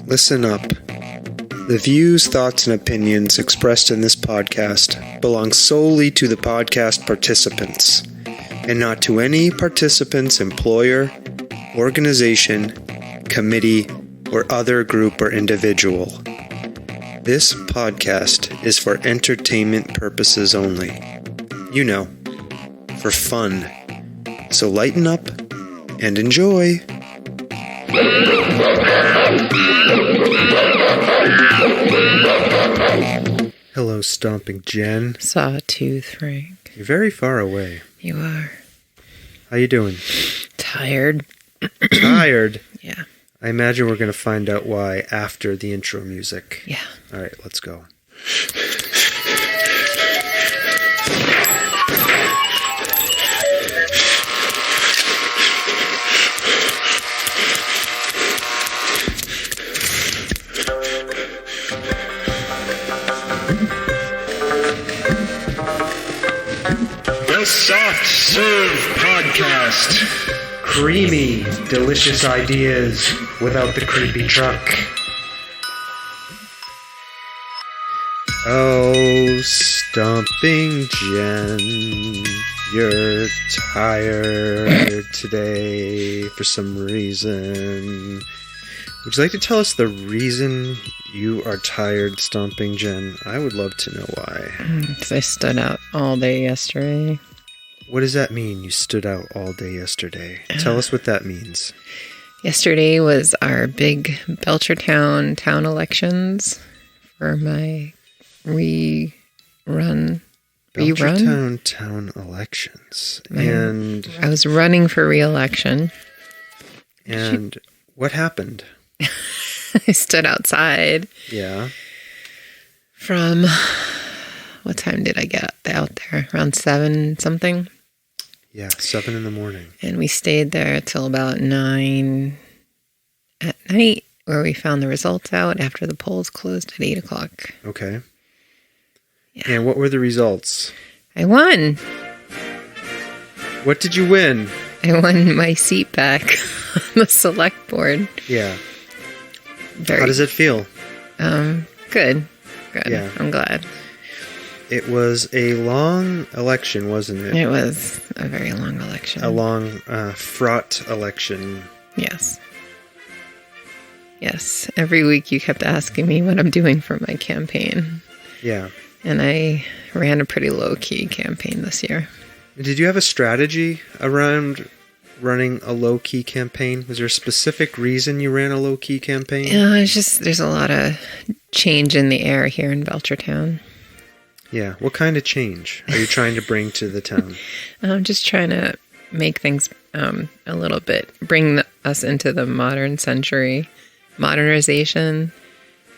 Listen up. The views, thoughts, and opinions expressed in this podcast belong solely to the podcast participants, and not to any participant's employer, organization, committee, or other group or individual. This podcast is for entertainment purposes only. You know, for fun. So lighten up and enjoy. Hello, Stomping Jen. Sawtooth, Frank. You're very far away. You are. How you doing? Tired. Tired? Yeah. I imagine we're going to find out why after the intro music. Yeah. All right, let's go. The Soft Serve Podcast. Creamy, delicious ideas without the creepy truck. Oh, Stomping Jen, you're tired today for some reason. Would you like to tell us the reason you are tired, Stomping Jen? I would love to know why. Because I stood out all day yesterday. What does that mean, you stood out all day yesterday? Tell us what that means. Yesterday was our big Belchertown town elections for my rerun. Belchertown town elections. And I was running for re-election. And what happened? I stood outside. Yeah. From, what time did I get out there? Around 7 something? Yeah, 7 in the morning. And we stayed there till about 9 at night, where we found the results out after the polls closed at 8 o'clock. Okay. Yeah. And what were the results? I won. What did you win? I won my seat back on the select board. Yeah. How does it feel? Good. Yeah. I'm glad. It was a long election, wasn't it? It was a very long election. A long, fraught election. Yes. Yes. Every week you kept asking me what I'm doing for my campaign. Yeah. And I ran a pretty low-key campaign this year. Did you have a strategy around running a low-key campaign? Was there a specific reason you ran a low-key campaign? Yeah, it's just there's a lot of change in the air here in Belchertown. Yeah. What kind of change are you trying to bring to the town? I'm just trying to make things a little bit, bring us into the modern century, modernization.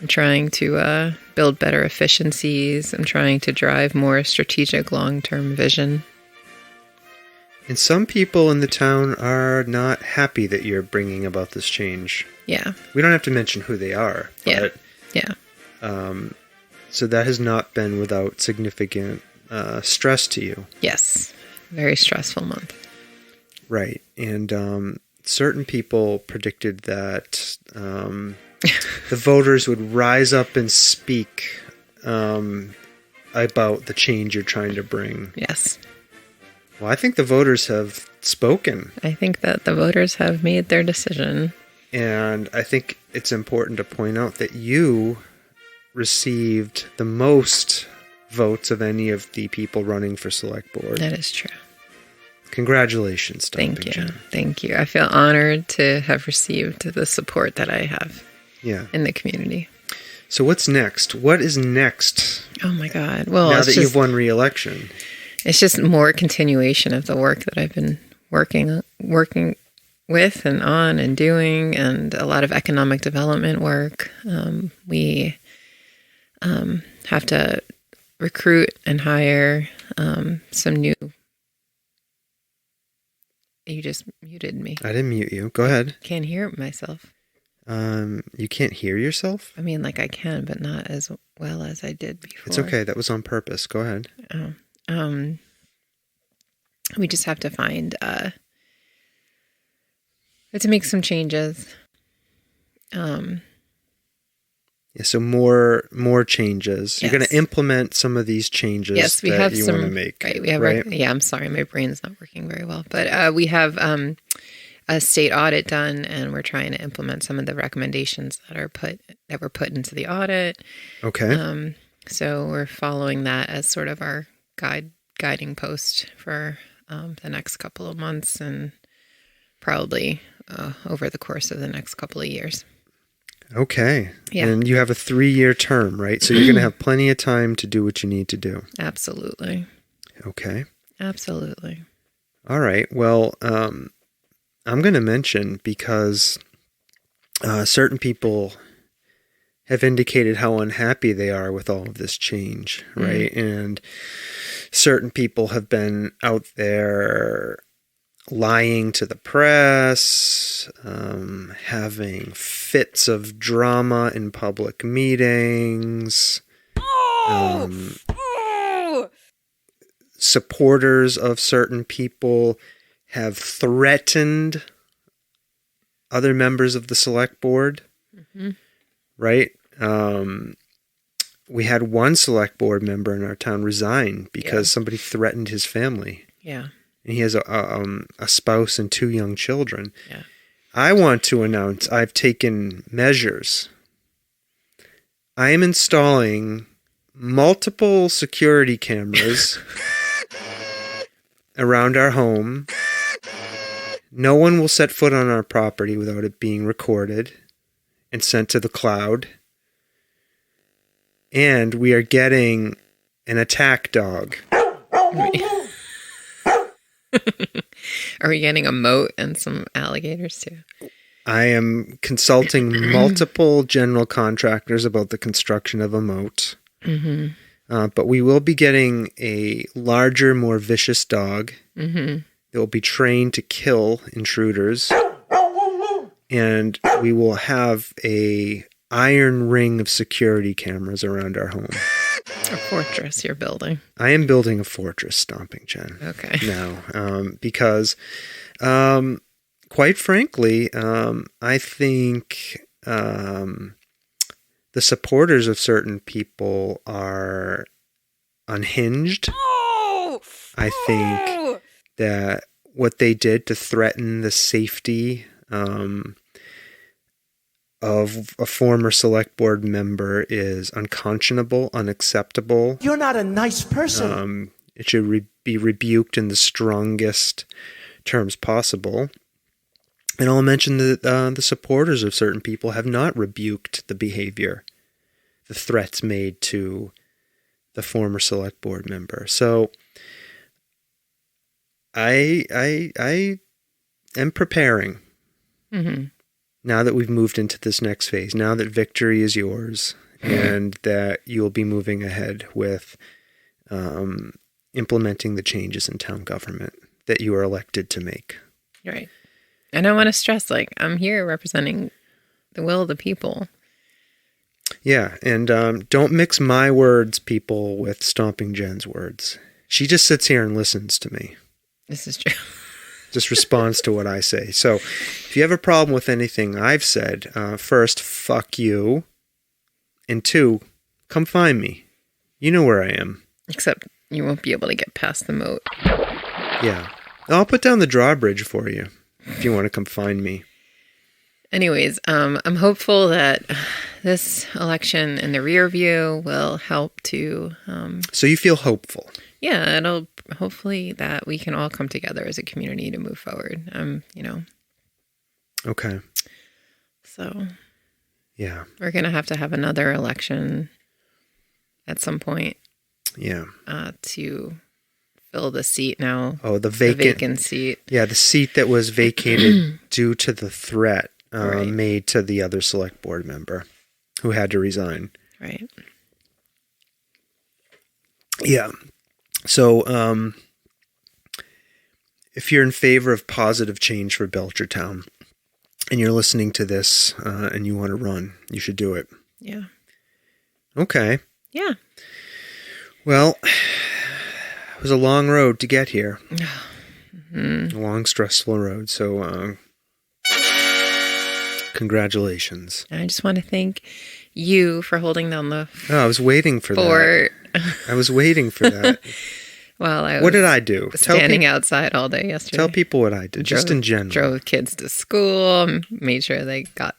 I'm trying to build better efficiencies. I'm trying to drive more strategic long-term vision. And some people in the town are not happy that you're bringing about this change. Yeah. We don't have to mention who they are. But, Yeah. So that has not been without significant stress to you. Yes. Very stressful month. Right. And certain people predicted that the voters would rise up and speak about the change you're trying to bring. Yes. Well, I think the voters have spoken. I think that the voters have made their decision. And I think it's important to point out that you received the most votes of any of the people running for select board. That is true. Congratulations, Stomping Thank you. Jen. Thank you. I feel honored to have received the support that I have in the community. So what's next? What is next? Oh my God. Well, now that you've won re-election. It's just more continuation of the work that I've been working with and on and doing, and a lot of economic development work. We have to recruit and hire some new... You just muted me. I didn't mute you. Go ahead. Can't hear myself. You can't hear yourself? I mean, like I can, but not as well as I did before. It's okay. That was on purpose. Go ahead. We just have to find, to make some changes. Yeah, so more changes. Yes. You're going to implement some of these changes yes, we have you some, want to make. Right, we have, right? yeah, I'm sorry, my brain's not working very well. But we have a state audit done, and we're trying to implement some of the recommendations that were put into the audit. Okay. So we're following that as sort of our guiding post for the next couple of months, and probably over the course of the next couple of years. Okay. Yeah. And you have a 3-year term, right? So you're going to have plenty of time to do what you need to do. Absolutely. Okay. Absolutely. All right. Well, I'm going to mention because certain people have indicated how unhappy they are with all of this change, right? And certain people have been out there lying to the press, having fits of drama in public meetings. Supporters of certain people have threatened other members of the select board, right? We had one select board member in our town resign because somebody threatened his family. Yeah. And he has a spouse and 2 young children. Yeah. I want to announce I've taken measures. I am installing multiple security cameras around our home. No one will set foot on our property without it being recorded and sent to the cloud. And we are getting an attack dog. Are we getting a moat and some alligators too? I am consulting multiple general contractors about the construction of a moat. But we will be getting a larger, more vicious dog that will be trained to kill intruders. And we will have a iron ring of security cameras around our home. A fortress you're building. I am building a fortress, Stomping Jen. Okay. Now, because, quite frankly, I think the supporters of certain people are unhinged. I think that what they did to threaten the safety of a former select board member is unconscionable, unacceptable. You're not a nice person. It should be rebuked in the strongest terms possible. And I'll mention that the supporters of certain people have not rebuked the behavior, the threats made to the former select board member. So I am preparing. Now that we've moved into this next phase, now that victory is yours, and that you'll be moving ahead with implementing the changes in town government that you are elected to make. Right. And I want to stress, I'm here representing the will of the people. Yeah, and don't mix my words, people, with Stomping Jen's words. She just sits here and listens to me. This is true. Just responds to what I say. So if you have a problem with anything I've said, first, fuck you. And 2, come find me. You know where I am. Except you won't be able to get past the moat. Yeah. I'll put down the drawbridge for you if you want to come find me. Anyways, I'm hopeful that this election in the rear view will help to... So you feel hopeful? Yeah, it'll hopefully that we can all come together as a community to move forward. Okay. So... Yeah. We're going to have another election at some point. Yeah. To fill the seat now. Oh, the vacant seat. Yeah, the seat that was vacated due to the threat Right. made to the other select board member who had to resign. Right. Yeah. So, if you're in favor of positive change for Belchertown and you're listening to this and you want to run, you should do it. Yeah. Okay. Yeah. Well, it was a long road to get here. A long, stressful road. So, Congratulations. I just want to thank you for holding down the Oh, I was waiting for fort. I was waiting for that. Well, What did I do? Standing outside all day yesterday. Tell people what I did, just in general. Drove kids to school, made sure they got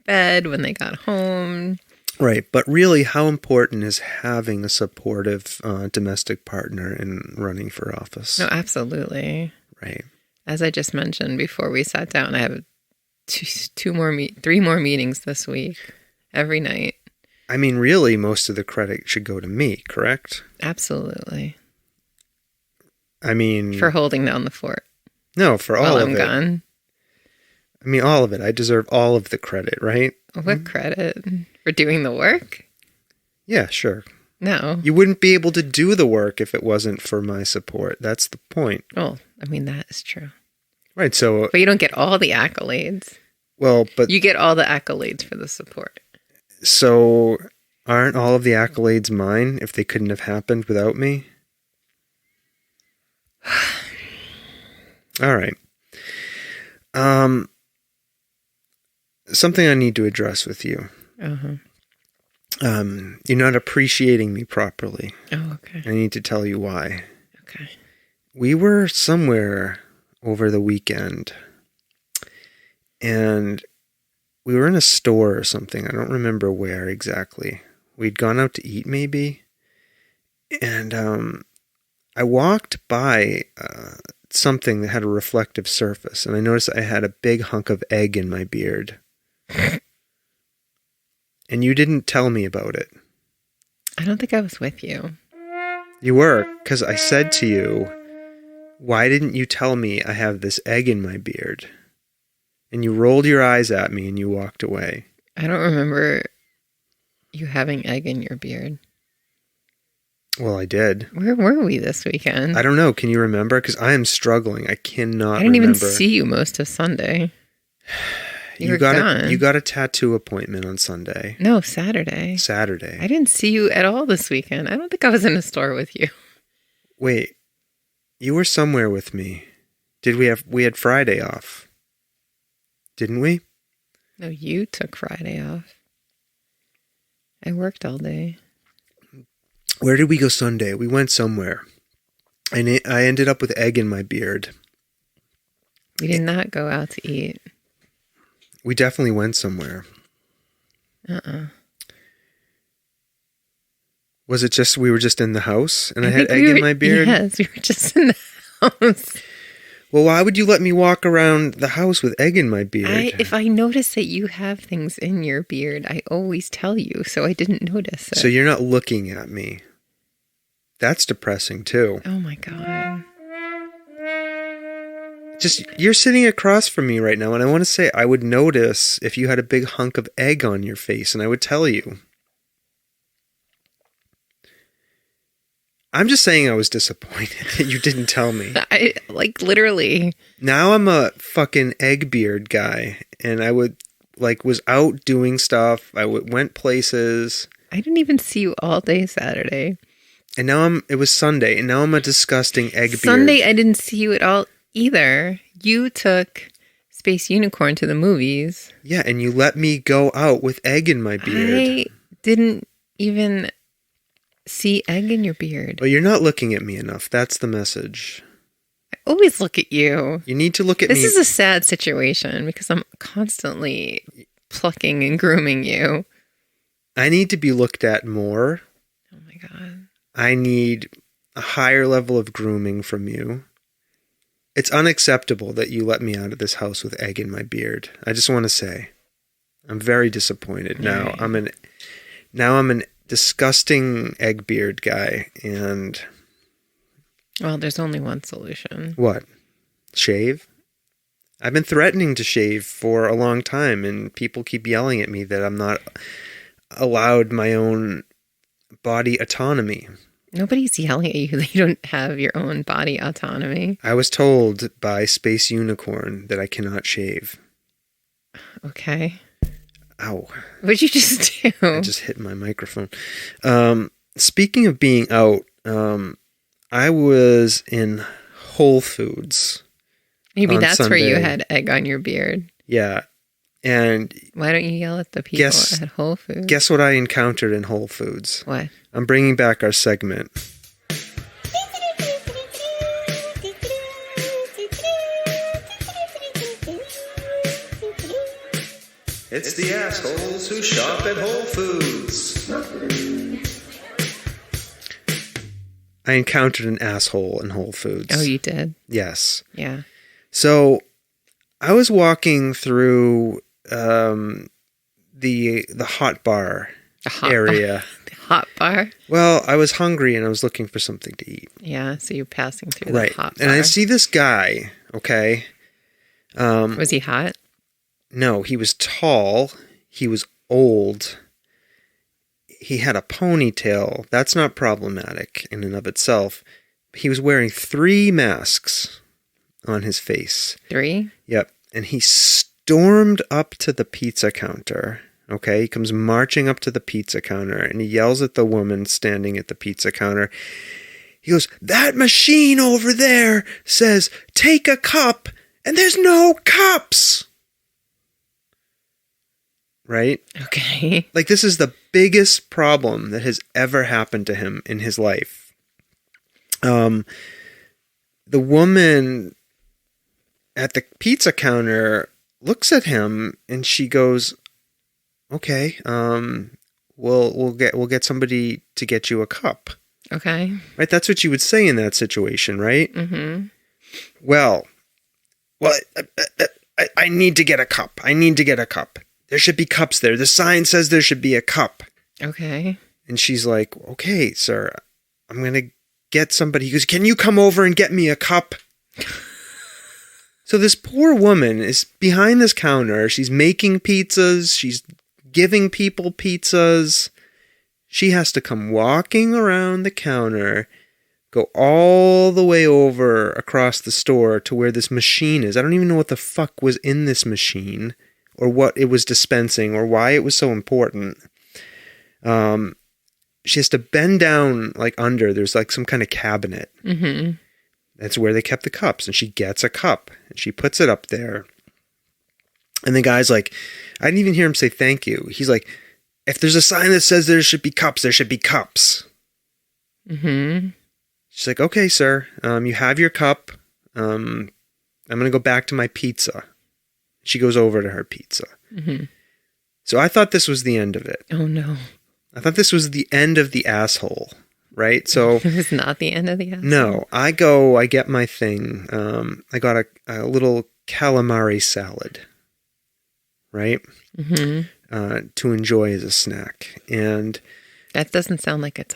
fed when they got home. Right, but really, how important is having a supportive domestic partner in running for office? No, absolutely. Right. As I just mentioned before we sat down, I have three more meetings this week, every night. I mean, really, most of the credit should go to me, correct? Absolutely. I mean... For holding down the fort. No, for all of it. While I'm gone. I mean, all of it. I deserve all of the credit, right? What credit? For doing the work? Yeah, sure. No. You wouldn't be able to do the work if it wasn't for my support. That's the point. Oh, I mean, that is true. Right, so... But you don't get all the accolades. Well, but... You get all the accolades for the support. So, aren't all of the accolades mine if they couldn't have happened without me? All right. Something I need to address with you. Uh-huh. You're not appreciating me properly. Oh, okay. I need to tell you why. Okay. We were somewhere over the weekend, and we were in a store or something. I don't remember where exactly. We'd gone out to eat, maybe. And I walked by something that had a reflective surface, and I noticed I had a big hunk of egg in my beard. And you didn't tell me about it. I don't think I was with you. You were, because I said to you, why didn't you tell me I have this egg in my beard? And you rolled your eyes at me and you walked away. I don't remember you having egg in your beard. Well, I did. Where were we this weekend? I don't know. Can you remember? Because I am struggling. I cannot I didn't remember. even see you most of Sunday. You were gone. You got a tattoo appointment on Sunday. No, Saturday. Saturday. I didn't see you at all this weekend. I don't think I was in a store with you. Wait. You were somewhere with me. We had Friday off. Didn't we? No, you took Friday off. I worked all day. Where did we go Sunday? We went somewhere. And I ended up with egg in my beard. We did not go out to eat. We definitely went somewhere. Was it just, we were just in the house and I had egg in my beard? Yes, we were just in the house. Well, why would you let me walk around the house with egg in my beard? If I notice that you have things in your beard, I always tell you, so I didn't notice it. So you're not looking at me. That's depressing too. Oh my God. Just, you're sitting across from me right now, and I want to say I would notice if you had a big hunk of egg on your face, and I would tell you. I'm just saying I was disappointed that you didn't tell me. Literally. Now I'm a fucking egg beard guy, and I was out doing stuff. Went places. I didn't even see you all day Saturday. And now it was Sunday, and now I'm a disgusting egg beard. Sunday, I didn't see you at all either. You took Space Unicorn to the movies. Yeah, and you let me go out with egg in my beard. I didn't even see egg in your beard. Well, you're not looking at me enough. That's the message. I always look at you. You need to look at me. This is a sad situation because I'm constantly plucking and grooming you. I need to be looked at more. Oh my God. I need a higher level of grooming from you. It's unacceptable that you let me out of this house with egg in my beard. I just want to say, I'm very disappointed now. Right. I'm an disgusting egg beard guy, and well, there's only one solution. What? Shave? I've been threatening to shave for a long time, and people keep yelling at me that I'm not allowed my own body autonomy. Nobody's yelling at you that you don't have your own body autonomy. I was told by Space Unicorn that I cannot shave. Okay. Ow. What'd you just do? I just hit my microphone. Speaking of being out, I was in Whole Foods. Maybe on that's Sunday. where you had egg on your beard. Yeah. And why don't you yell at the people at Whole Foods? Guess what I encountered in Whole Foods? What? I'm bringing back our segment. It's the assholes who shop at Whole Foods. I encountered an asshole in Whole Foods. Oh, you did? Yes. Yeah. So I was walking through the hot bar area. The hot bar? Well, I was hungry and I was looking for something to eat. Yeah, so you're passing through the hot bar. And I see this guy, okay? Was he hot? No, he was tall. He was old. He had a ponytail. That's not problematic in and of itself. He was wearing 3 masks on his face. 3? Yep. And he stormed up to the pizza counter. Okay, he comes marching up to the pizza counter and he yells at the woman standing at the pizza counter. He goes, "That machine over there says, take a cup, and there's no cups." Right? Okay. Like, this is the biggest problem that has ever happened to him in his life. The woman at the pizza counter looks at him and she goes, "Okay, we'll get somebody to get you a cup." Okay. Right? That's what you would say in that situation, right? Mm-hmm. Well, I need to get a cup. I need to get a cup. There should be cups there. The sign says there should be a cup. Okay. And she's like, "Okay, sir, I'm going to get somebody." He goes, "Can you come over and get me a cup?" So this poor woman is behind this counter. She's making pizzas. She's giving people pizzas. She has to come walking around the counter, go all the way over across the store to where this machine is. I don't even know what the fuck was in this machine or what it was dispensing or why it was so important. She has to bend down like under. There's like some kind of cabinet. Mm-hmm. That's where they kept the cups. And she gets a cup and she puts it up there. And the guy's like, I didn't even hear him say thank you. He's like, "If there's a sign that says there should be cups, there should be cups." Mm-hmm. She's like, "Okay, sir, you have your cup. I'm going to go back to my pizza." She goes over to her pizza. Mm-hmm. So I thought this was the end of it. Oh, no. I thought this was the end of the asshole, right? So It was not the end of the asshole. no, I get my thing. I got a little calamari salad, right? Mm-hmm. To enjoy as a snack. And That doesn't sound like it's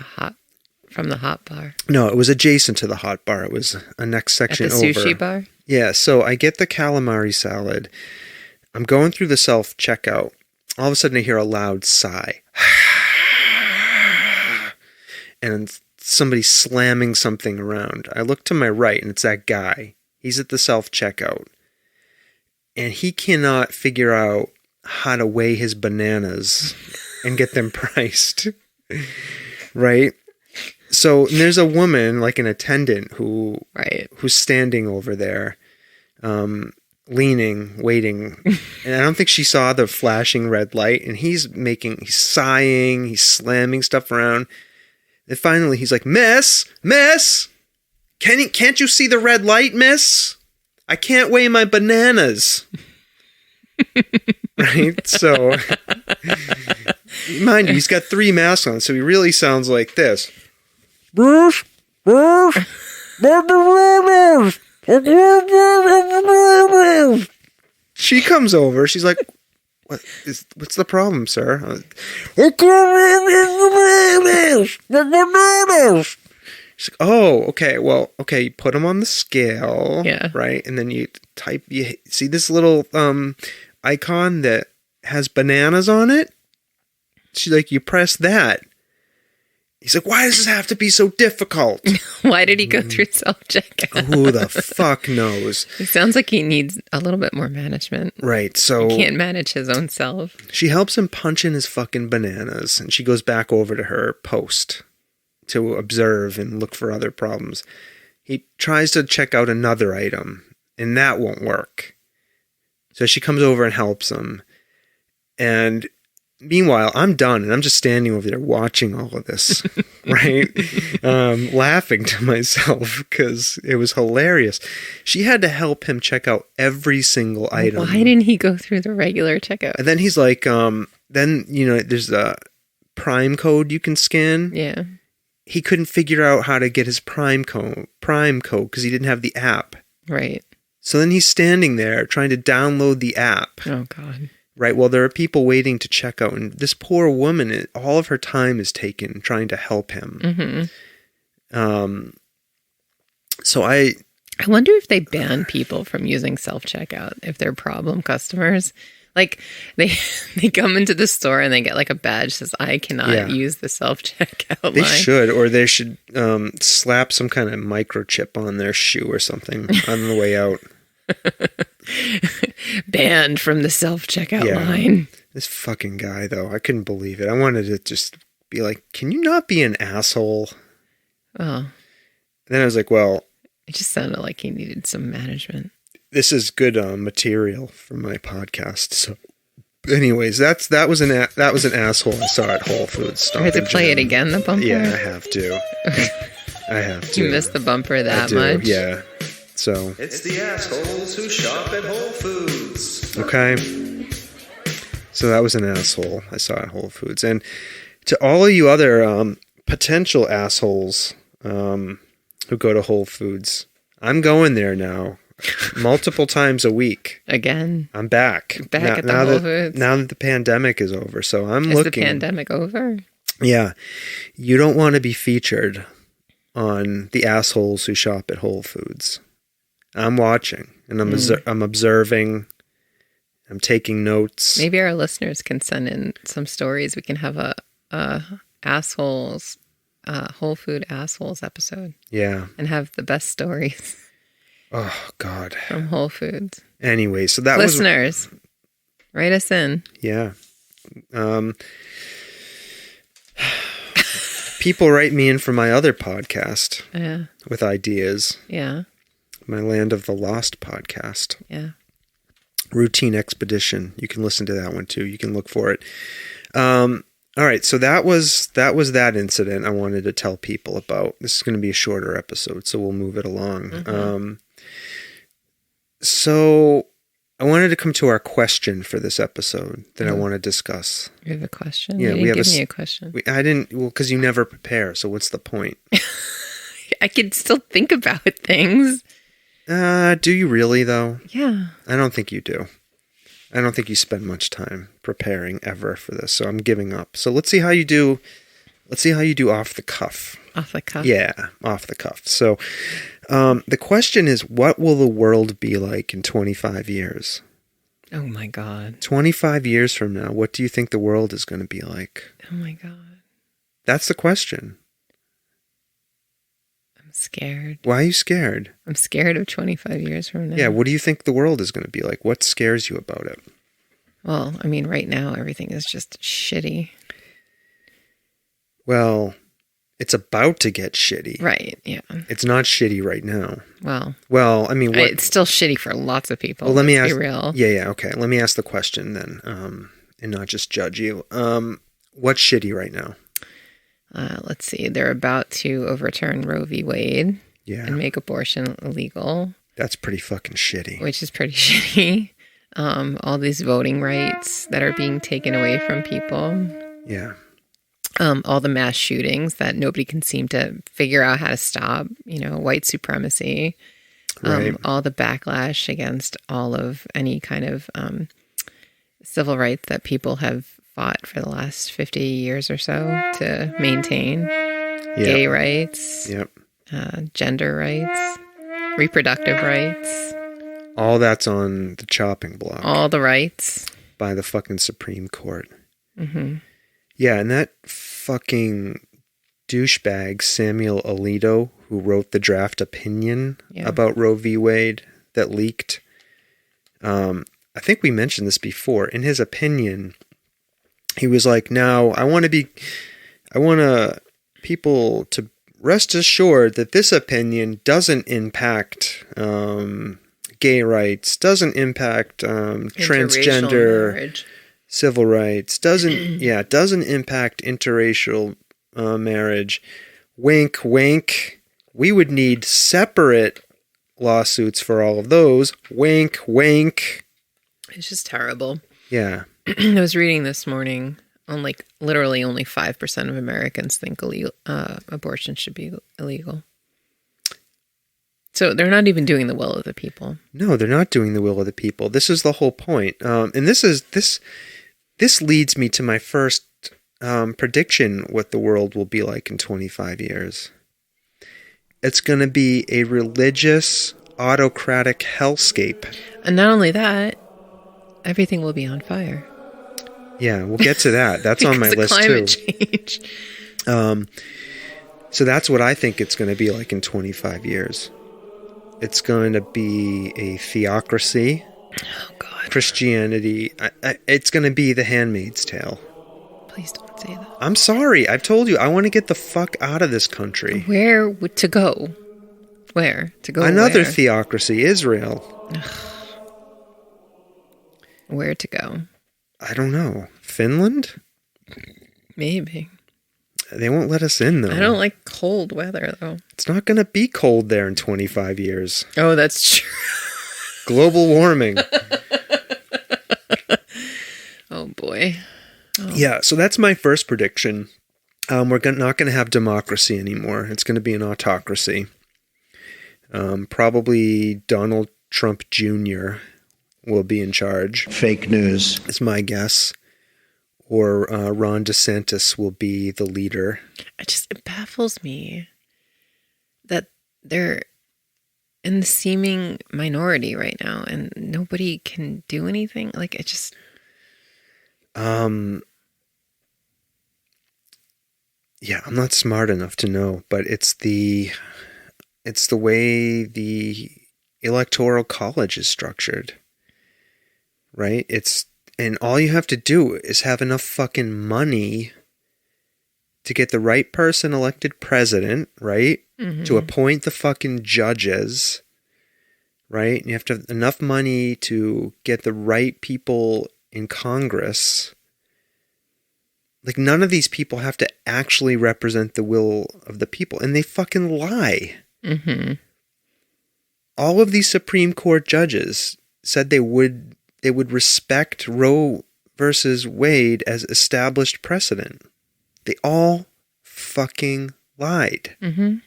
from the hot bar. no, it was adjacent to the hot bar. It was a next section over. At the sushi bar? Yeah, so I get the calamari salad. I'm going through the self-checkout. All of a sudden I hear a loud sigh. And somebody slamming something around. I look to my right and it's that guy. He's at the self-checkout. And he cannot figure out how to weigh his bananas and get them priced. Right? So there's a woman, like an attendant, who's standing over there, leaning, waiting. And I don't think she saw the flashing red light. And he's sighing, he's slamming stuff around. And finally he's like, Miss, can't you see the red light, miss? I can't weigh my bananas." Right? So, mind you, he's got 3 masks on, so he really sounds like this. She comes over. She's like, what's the problem, sir? She's like, "Oh, okay. Well, okay. You put them on the scale, yeah, right? And then you see this little icon that has bananas on it. She's like, you press that." He's like, "Why does this have to be so difficult?" Why did he go through self-checkout? Who the fuck knows? It sounds like he needs a little bit more management. Right, so... He can't manage his own self. She helps him punch in his fucking bananas, and she goes back over to her post to observe and look for other problems. He tries to check out another item, and that won't work. So she comes over and helps him. And meanwhile, I'm done, and I'm just standing over there watching all of this, right? Laughing to myself because it was hilarious. She had to help him check out every single item. Why didn't he go through the regular checkout? And then he's like, then, there's a Prime code you can scan. Yeah. He couldn't figure out how to get his Prime code because he didn't have the app. Right. So then he's standing there trying to download the app. Oh, God. Right. Well, there are people waiting to check out, and this poor woman, all of her time is taken trying to help him. Mm-hmm. So I wonder if they ban people from using self-checkout if they're problem customers. Like they come into the store and they get like a badge that says, I cannot use the self-checkout line. They should, or they should slap some kind of microchip on their shoe or something on the way out. Banned from the self-checkout line. This fucking guy, though, I couldn't believe it. I wanted to just be like, can you not be an asshole? Oh. And then I was like, well, it just sounded like he needed some management. This is good material for my podcast. So, anyways, that was an asshole I saw at Whole Foods. I had to play it again, the bumper? Yeah, I have to. I have to. You missed the bumper that much? Yeah. So it's the assholes who shop at Whole Foods. Okay. So that was an asshole I saw at Whole Foods. And to all of you other potential assholes who go to Whole Foods, I'm going there now. Multiple times a week. Again. I'm back. At the Whole Foods. Now that the pandemic is over. So I'm looking. Is the pandemic over? Yeah. You don't want to be featured on the assholes who shop at Whole Foods. I'm watching and I'm observing. I'm taking notes. Maybe our listeners can send in some stories. We can have a assholes, Whole Food assholes episode. Yeah. And have the best stories. Oh, God. From Whole Foods. Anyway, so that listeners, write us in. Yeah. People write me in for my other podcast. Yeah. With ideas. Yeah. My Land of the Lost podcast. Yeah. Routine Expedition. You can listen to that one too. You can look for it. All right. So that was that incident I wanted to tell people about. This is going to be a shorter episode, so we'll move it along. Mm-hmm. So I wanted to come to our question for this episode that I want to discuss. You have a question? Yeah, you didn't give me a question. I didn't. Well, because you never prepare. So what's the point? I could still think about things. Do you really, though? Yeah. I don't think you do. I don't think you spend much time preparing ever for this, so I'm giving up. So let's see how you do. Let's see how you do off the cuff. Off the cuff? Yeah, off the cuff. So the question is, what will the world be like in 25 years? Oh, my God. 25 years from now, what do you think the world is going to be like? Oh, my God. That's the question. Scared. Why are you scared? I'm scared of 25 years from now. Yeah, what do you think the world is going to be like? What scares you about it? Well, I mean, right now, everything is just shitty. Well, it's about to get shitty. Right, yeah. It's not shitty right now. Well, I mean, it's still shitty for lots of people. Well, let me ask. Be real. Yeah, okay. Let me ask the question then, and not just judge you. What's shitty right now? Let's see. They're about to overturn Roe v. Wade and make abortion illegal. That's pretty fucking shitty. Which is pretty shitty. All these voting rights that are being taken away from people. Yeah. All the mass shootings that nobody can seem to figure out how to stop. White supremacy. Right. All the backlash against all of any kind of civil rights that people have fought for the last 50 years or so to maintain. Gay rights, gender rights, reproductive rights. All that's on the chopping block. All the rights. By the fucking Supreme Court. Mm-hmm. Yeah, and that fucking douchebag Samuel Alito, who wrote the draft opinion about Roe v. Wade that leaked. I think we mentioned this before. In his opinion, he was like, now I want people to rest assured that this opinion doesn't impact gay rights, doesn't impact transgender civil rights, doesn't impact interracial marriage. Wink, wink. We would need separate lawsuits for all of those. Wink, wink. It's just terrible. Yeah. I was reading this morning on literally only 5% of Americans think abortion should be illegal. So they're not even doing the will of the people. No, they're not doing the will of the people. This is the whole point. And this leads me to my first prediction what the world will be like in 25 years. It's going to be a religious, autocratic hellscape. And not only that, everything will be on fire. Yeah, we'll get to that. That's on my list climate too. Change. So that's what I think it's going to be like in 25 years. It's going to be a theocracy. Oh, God. Christianity. It's going to be the Handmaid's Tale. Please don't say that. I'm sorry. I've told you. I want to get the fuck out of this country. Where to go? Where to go? Another theocracy, Israel. Where to go? I don't know. Finland? Maybe. They won't let us in, though. I don't like cold weather, though. It's not going to be cold there in 25 years. Oh, that's true. Global warming. Oh, boy. Oh. Yeah, so that's my first prediction. We're not going to have democracy anymore. It's going to be an autocracy. Probably Donald Trump Jr. will be in charge. Fake news. It's my guess. Or Ron DeSantis will be the leader. It baffles me that they're in the seeming minority right now and nobody can do anything. Yeah, I'm not smart enough to know, but it's the way the Electoral College is structured, right? And all you have to do is have enough fucking money to get the right person elected president, right? Mm-hmm. To appoint the fucking judges, right? And you have to have enough money to get the right people in Congress. None of these people have to actually represent the will of the people, and they fucking lie. Mm-hmm. All of these Supreme Court judges said they would respect Roe versus Wade as established precedent. They all fucking lied. Mm-hmm.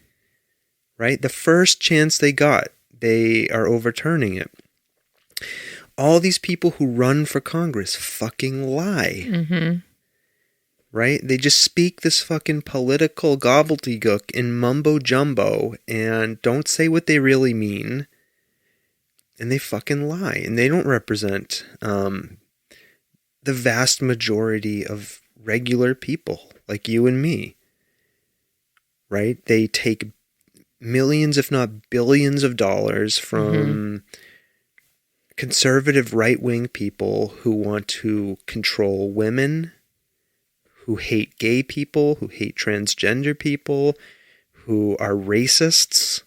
Right? The first chance they got, they are overturning it. All these people who run for Congress fucking lie. Mm-hmm. Right? They just speak this fucking political gobbledygook in mumbo jumbo and don't say what they really mean. And they fucking lie. And they don't represent the vast majority of regular people like you and me. Right? They take millions, if not billions of dollars from conservative right-wing people who want to control women, who hate gay people, who hate transgender people, who are racists.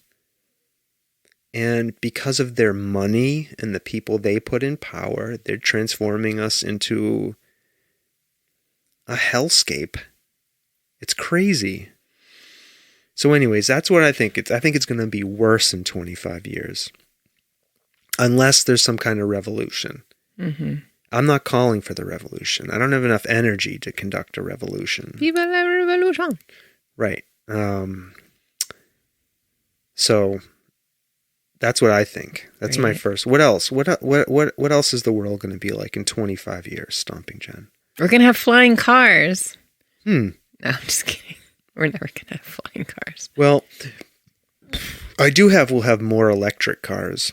And because of their money and the people they put in power, they're transforming us into a hellscape. It's crazy. So anyways, that's what I think. I think it's going to be worse in 25 years. Unless there's some kind of revolution. Mm-hmm. I'm not calling for the revolution. I don't have enough energy to conduct a revolution. Viva la revolution. Right. So that's what I think. That's my first. What else? What else is the world going to be like in 25 years, Stomping Jen? We're going to have flying cars. No, I'm just kidding. We're never going to have flying cars. Well, we'll have more electric cars.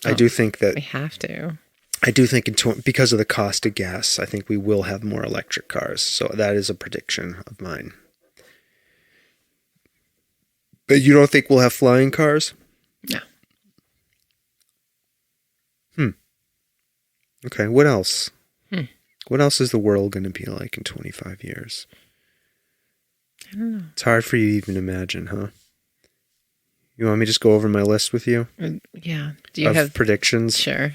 I do think that we have to. I do think because of the cost of gas, I think we will have more electric cars. So that is a prediction of mine. But you don't think we'll have flying cars? No. Okay, what else? What else is the world going to be like in 25 years? I don't know. It's hard for you to even imagine, huh? You want me to just go over my list with you? Yeah. Do you have predictions? Sure.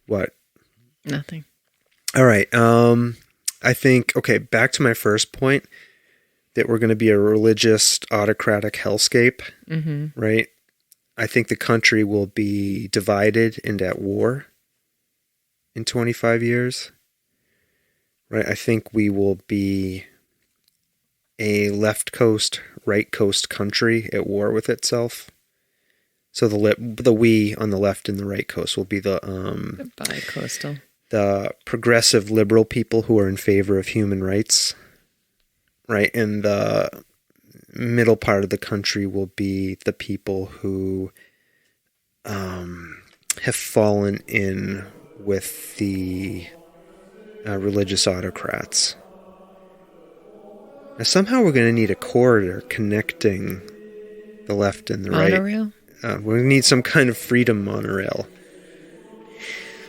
What? Nothing. All right. I think, okay, back to my first point, that we're going to be a religious autocratic hellscape, right? I think the country will be divided and at war in 25 years, right? I think we will be a left coast, right coast country at war with itself. So the we on the left and the right coast will be the bi-coastal. The progressive liberal people who are in favor of human rights, right? And the middle part of the country will be the people who have fallen in with the religious autocrats. Now, somehow we're going to need a corridor connecting the left and the Monorail? right. We need some kind of freedom monorail.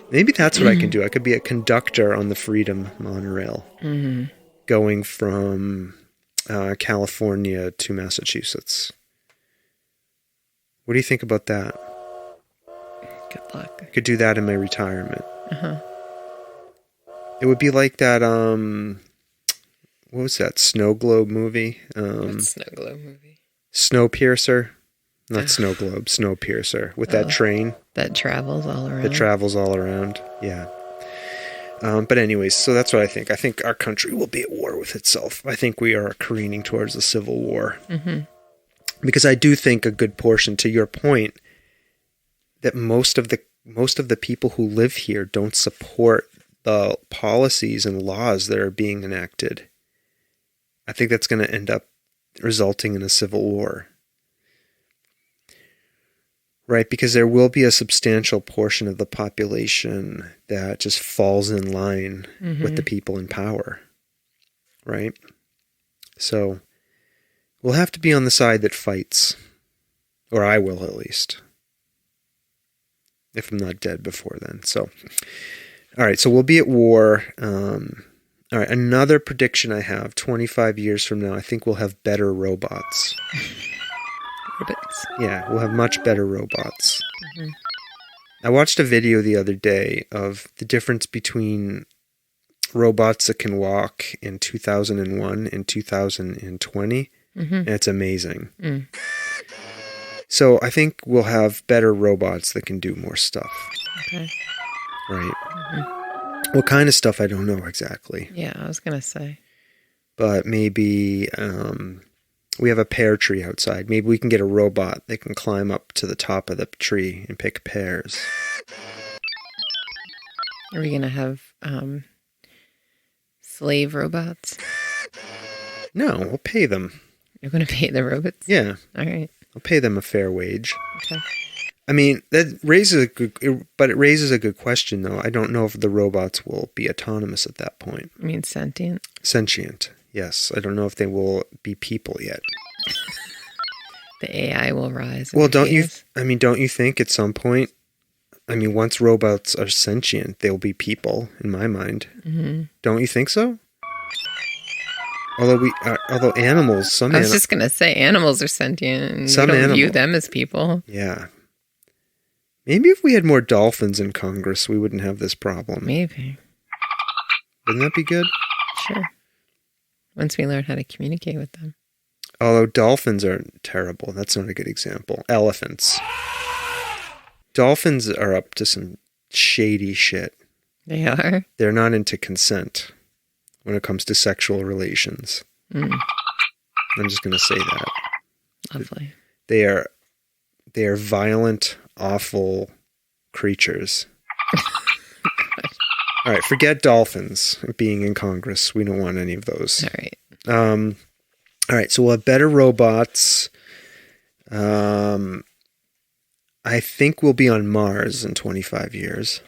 Maybe that's what I can do. I could be a conductor on the freedom monorail, going from California to Massachusetts. What do you think about that? Good luck. I could do that in my retirement. It would be like that, what was that, Snow Globe movie? What Snow Globe movie? Snowpiercer? Not Snow Globe, Snowpiercer. With that train. That travels all around. That travels all around, yeah. But anyways, so that's what I think. I think our country will be at war with itself. I think we are careening towards a civil war. Because I do think a good portion, to your point, that most of the people who live here don't support the policies and laws that are being enacted. I think that's going to end up resulting in a civil war. Right, because there will be a substantial portion of the population that just falls in line with the people in power. Right? So we'll have to be on the side that fights. Or I will, at least. If I'm not dead before then. So, all right, so we'll be at war. All right, another prediction I have, 25 years from now, I think we'll have better robots. Robots. Yeah, we'll have much better robots. I watched a video the other day of the difference between robots that can walk in 2001 and 2020, and it's amazing. So I think we'll have better robots that can do more stuff. Okay. Right. What kind of stuff, I don't know exactly. Yeah, I was going to say. But maybe we have a pear tree outside. Maybe we can get a robot that can climb up to the top of the tree and pick pears. Are we going to have slave robots? No, we'll pay them. You're going to pay the robots? Yeah. All right. I'll pay them a fair wage. Okay. I mean, that raises it raises a good question, though. I don't know if the robots will be autonomous at that point. You mean sentient? Sentient, yes. I don't know if they will be people yet. The AI will rise. Well, don't you think at some point, once robots are sentient, they'll be people, in my mind. Don't you think so? Although animals, I was just going to say, animals are sentient, and we don't view them as people. Yeah. Maybe if we had more dolphins in Congress, we wouldn't have this problem. Maybe. Wouldn't that be good? Sure. Once we learn how to communicate with them. Although dolphins are terrible. That's not a good example. Elephants. Dolphins are up to some shady shit. They are? They're not into consent when it comes to sexual relations. I'm just going to say that. Lovely. They are violent, awful creatures. All right, forget dolphins being in Congress. We don't want any of those. All right. All right, so we'll have better robots. I think we'll be on Mars in 25 years.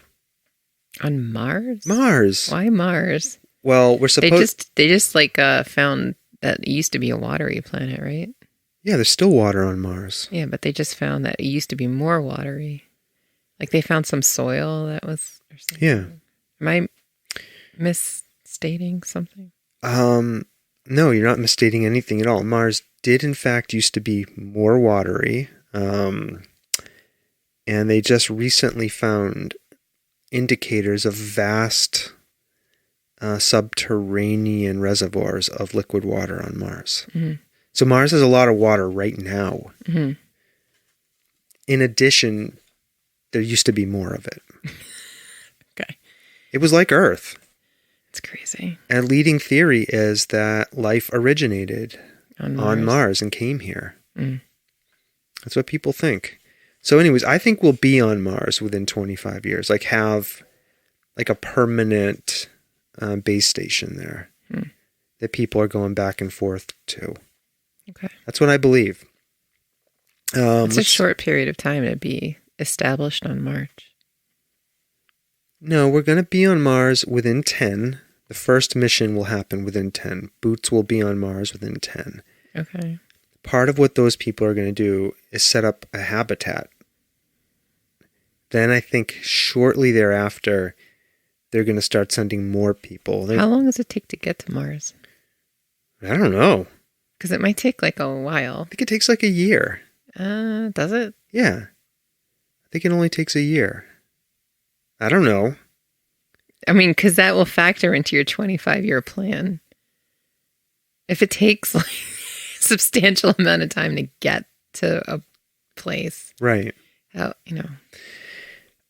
On Mars? Mars. Why Mars? Well, we're supposed... They just found that it used to be a watery planet, right? Yeah, there's still water on Mars. Yeah, but they just found that it used to be more watery. Like they found some soil that was... Or something. Yeah. Am I misstating something? No, you're not misstating anything at all. Mars did, in fact, used to be more watery. And they just recently found indicators of vast subterranean reservoirs of liquid water on Mars. So Mars has a lot of water right now. In addition, there used to be more of it. Okay. It was like Earth. It's crazy. And a leading theory is that life originated on Mars and came here. That's what people think. So anyways, I think we'll be on Mars within 25 years. Like have like a permanent base station there that people are going back and forth to. Okay. That's what I believe. It's a short period of time to be established on Mars. No, we're going to be on Mars within 10. The first mission will happen within 10. Boots will be on Mars within 10. Okay. Part of what those people are going to do is set up a habitat. Then I think shortly thereafter, they're going to start sending more people. How long does it take to get to Mars? I don't know. Because it might take like a while. I think it takes like a year. Does it? Yeah. I think it only takes a year. I don't know. I mean, because that will factor into your 25-year plan. If it takes like a substantial amount of time to get to a place. Right. How, you know.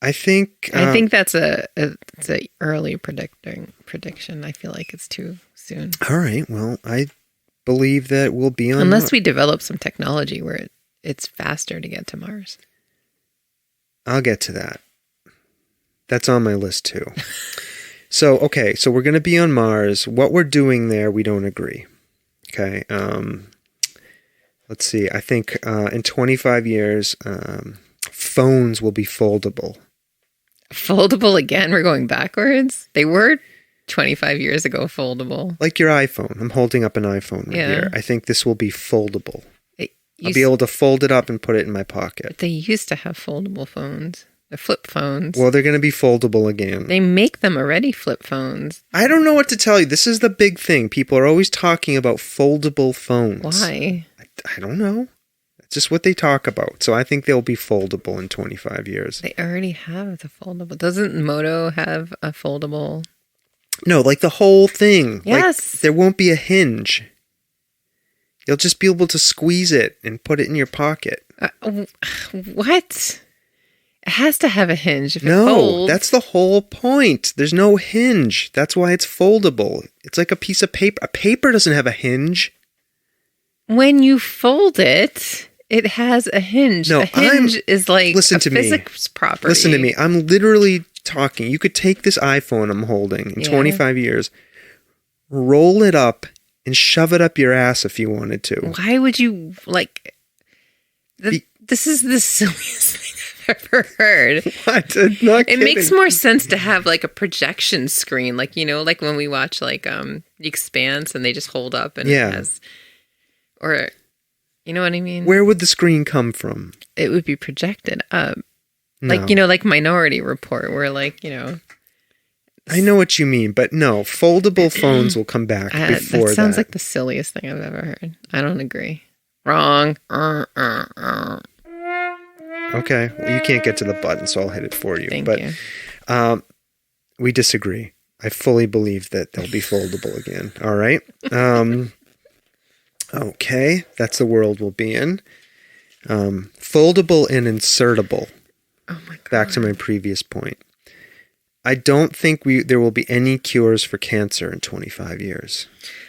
I think that's it's a early prediction. I feel like it's too soon. All right. Well, I believe that we'll be on unless we develop some technology where it's faster to get to Mars. I'll get to that. That's on my list too. So we're going to be on Mars. What we're doing there, we don't agree. Okay. Let's see. I think in 25 years, phones will be foldable. Foldable again? We're going backwards? They were 25 years ago foldable. Like your iPhone. I'm holding up an iPhone right here. I think this will be foldable. I'll be able to fold it up and put it in my pocket. But they used to have foldable phones. The flip phones. Well, they're going to be foldable again. They make them already, flip phones. I don't know what to tell you. This is the big thing. People are always talking about foldable phones. Why? I don't know. It's just what they talk about. So I think they'll be foldable in 25 years. They already have the foldable. Doesn't Moto have a foldable? No, like the whole thing. Yes. Like, there won't be a hinge. You'll just be able to squeeze it and put it in your pocket. What? It has to have a hinge. If it no, folds. That's the whole point. There's no hinge. That's why it's foldable. It's like a piece of paper. A paper doesn't have a hinge. When you fold it, it has a hinge. No, a hinge is like listen a to physics property. Listen to me. I'm literally talking. You could take this iPhone I'm holding in 25 years, roll it up, and shove it up your ass if you wanted to. Why would you, like... This is the silliest thing I've ever heard. What? Not kidding. It makes more sense to have like a projection screen, like, you know, like when we watch like The Expanse and they just hold up and it has, or you know what I mean? Where would the screen come from? It would be projected up. No. Like, you know, like Minority Report where like, you know. I know what you mean, but no, foldable phones will come back before that. That sounds like the silliest thing I've ever heard. I don't agree. Wrong. Okay, well, you can't get to the button, so I'll hit it for you. Thank you. We disagree. I fully believe that they'll be foldable again. All right. Okay, that's the world we'll be in. Foldable and insertable. Oh my God. Back to my previous point. I don't think there will be any cures for cancer in 25 years.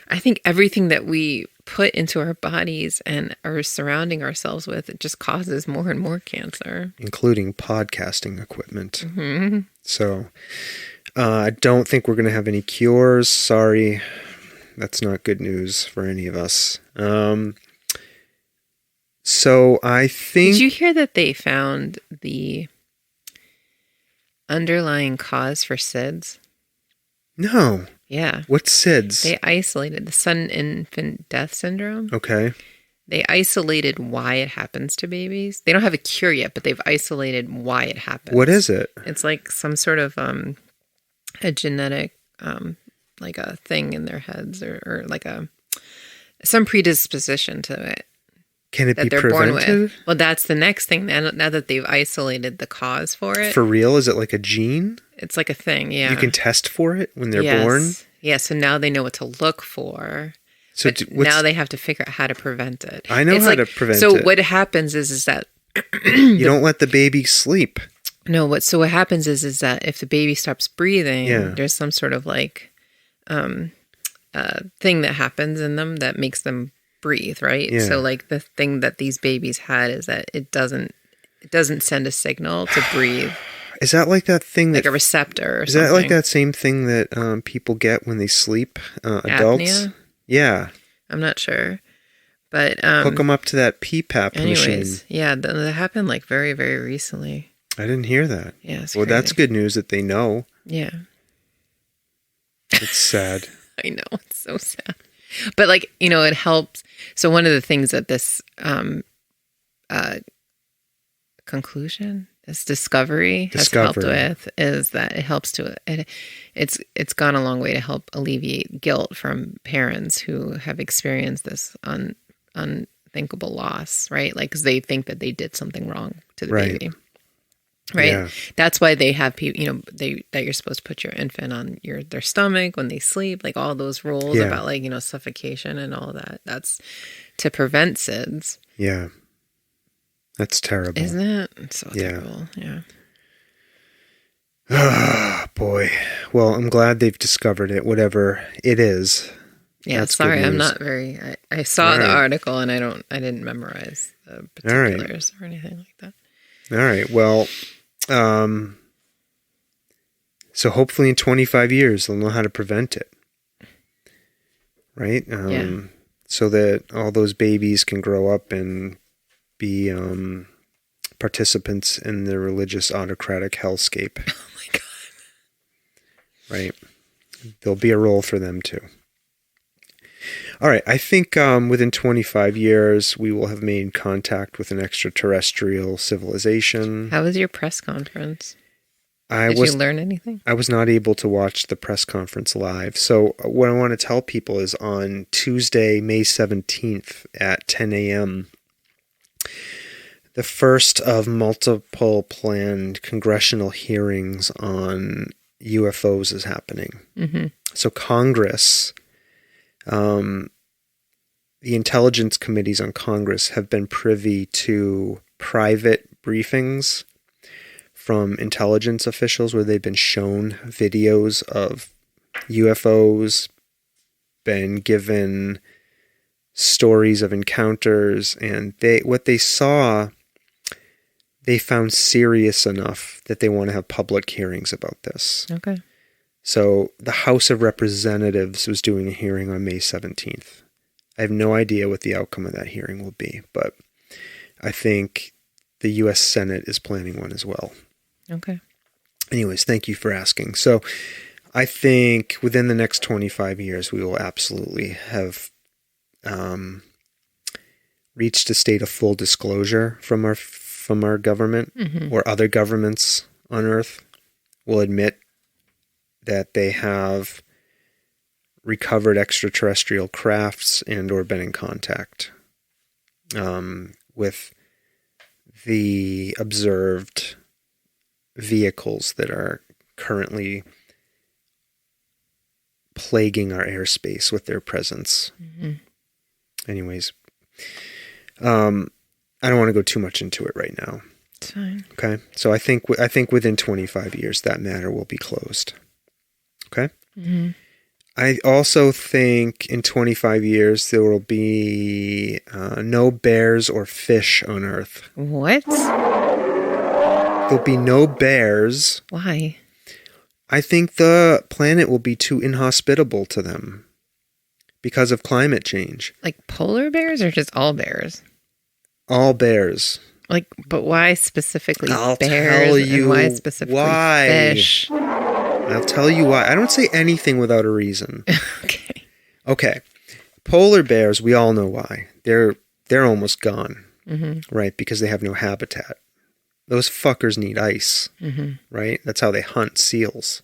I think everything that we put into our bodies and are surrounding ourselves with, it just causes more and more cancer. Including podcasting equipment. Mm-hmm. So I don't think we're going to have any cures. Sorry. That's not good news for any of us. So I think... Did you hear that they found the underlying cause for SIDS? No. Yeah. What's SIDS? They isolated the sudden infant death syndrome. Okay. They isolated why it happens to babies. They don't have a cure yet, but they've isolated why it happens. What is it? It's like some sort of a genetic, like a thing in their heads or like some predisposition to it. Can it that be they're prevented? born with. Well, that's the next thing. Now that they've isolated the cause for it. For real? Is it like a gene? It's like a thing, yeah. You can test for it when they're born? Yeah, so now they know what to look for. So now they have to figure out how to prevent it. I know how to prevent it. So what happens is that you don't let the baby sleep. No, what happens is that if the baby stops breathing, Yeah. there's some sort of like thing that happens in them that makes them breathe, right? Yeah. So like the thing that these babies had is that it doesn't send a signal to breathe. Is that like that thing like that... a receptor or Is something? that like that same thing that people get when they sleep? Adults? Apnea? Yeah. I'm not sure. But hook them up to that PPAP machine. Anyways, yeah, that happened like very, very recently. I didn't hear that. Yeah, it's well, crazy. that's good news that they know. Yeah. It's sad. I know, it's so sad. But like, it helps. So one of the things that this conclusion, this discovery has helped with is that it helps to it's gone a long way to help alleviate guilt from parents who have experienced this unthinkable loss, right? Like, because they think that they did something wrong to the baby. Right. Yeah. That's why they have people, that you're supposed to put your infant on their stomach when they sleep, like all those rules about like, suffocation and all that. That's to prevent SIDS. Yeah. That's terrible. Isn't it? It's so terrible. Yeah. Ah, boy. Well, I'm glad they've discovered it, whatever it is. Yeah. That's sorry. I'm not very, I saw the article and I didn't memorize the particulars or anything like that. All right. Well, so hopefully in 25 years, they'll know how to prevent it. Right? So that all those babies can grow up and be participants in the religious autocratic hellscape. Oh my God. Right? There'll be a role for them too. All right. I think within 25 years, we will have made contact with an extraterrestrial civilization. How was your press conference? Did you learn anything? I was not able to watch the press conference live. So what I want to tell people is on Tuesday, May 17th at 10 a.m., the first of multiple planned congressional hearings on UFOs is happening. Mm-hmm. So Congress, the intelligence committees on Congress have been privy to private briefings from intelligence officials where they've been shown videos of UFOs, been given stories of encounters, and what they saw, they found serious enough that they want to have public hearings about this. Okay. So the House of Representatives was doing a hearing on May 17th. I have no idea what the outcome of that hearing will be, but I think the U.S. Senate is planning one as well. Okay. Anyways, thank you for asking. So I think within the next 25 years, we will absolutely have reached a state of full disclosure from our government, mm-hmm. or other governments on Earth will admit that they have recovered extraterrestrial crafts and or been in contact with the observed vehicles that are currently plaguing our airspace with their presence. Mm-hmm. Anyways, I don't want to go too much into it right now. It's fine. Okay, so I think within 25 years that matter will be closed. Okay. Mm-hmm. I also think in 25 years there will be no bears or fish on Earth. What? There'll be no bears. Why? I think the planet will be too inhospitable to them because of climate change. Like polar bears or just all bears? All bears. Like, but why specifically I'll bears? tell you and why specifically why. Fish? I'll tell you why. I don't say anything without a reason. Okay. Polar bears, we all know why. They're almost gone, mm-hmm. right? Because they have no habitat. Those fuckers need ice, mm-hmm. right? That's how they hunt seals.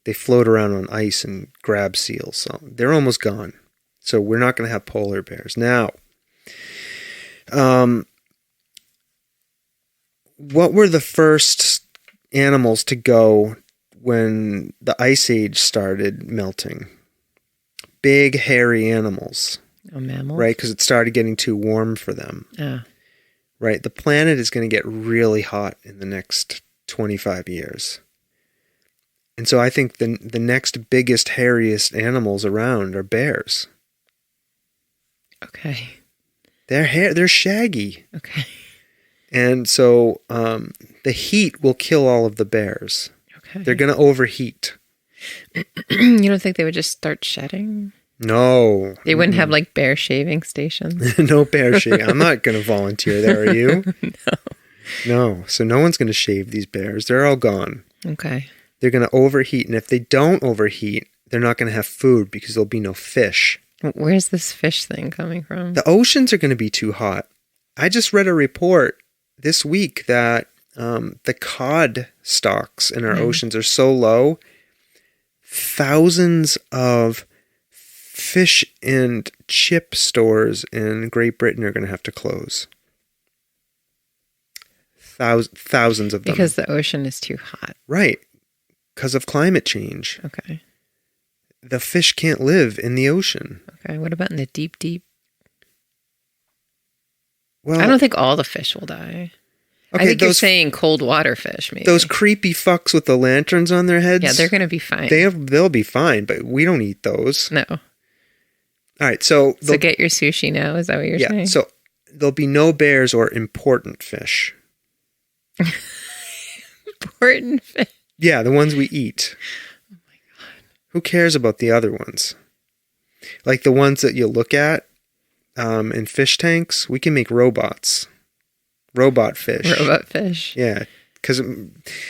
They float around on ice and grab seals. So they're almost gone. So we're not going to have polar bears. Now, what were the first animals to go when the Ice Age started melting. Big, hairy animals. Oh, mammals? Right? Because it started getting too warm for them. Yeah. Right? The planet is going to get really hot in the next 25 years. And so I think the next biggest, hairiest animals around are bears. Okay. They're shaggy. Okay. And so the heat will kill all of the bears. Okay. They're going to overheat. You don't think they would just start shedding? No. They wouldn't have like bear shaving stations? No bear shaving. I'm not going to volunteer there, are you? No. No. So no one's going to shave these bears. They're all gone. Okay. They're going to overheat. And if they don't overheat, they're not going to have food because there'll be no fish. Where's this fish thing coming from? The oceans are going to be too hot. I just read a report this week that the cod stocks in our oceans are so low, thousands of fish and chip stores in Great Britain are going to have to close. Thousands of them. Because the ocean is too hot. Right. Because of climate change. Okay. The fish can't live in the ocean. Okay. What about in the deep, deep? Well, I don't think all the fish will die. okay, I think you're saying cold water fish, maybe. Those creepy fucks with the lanterns on their heads. Yeah, they're going to be fine. They'll be fine, but we don't eat those. No. All right, so get your sushi now. Is that what you're saying? Yeah, so there'll be no bears or important fish. Important fish. Yeah, the ones we eat. Oh my God. Who cares about the other ones? Like the ones that you look at in fish tanks, we can make robots. Robot fish. Robot fish. Yeah, because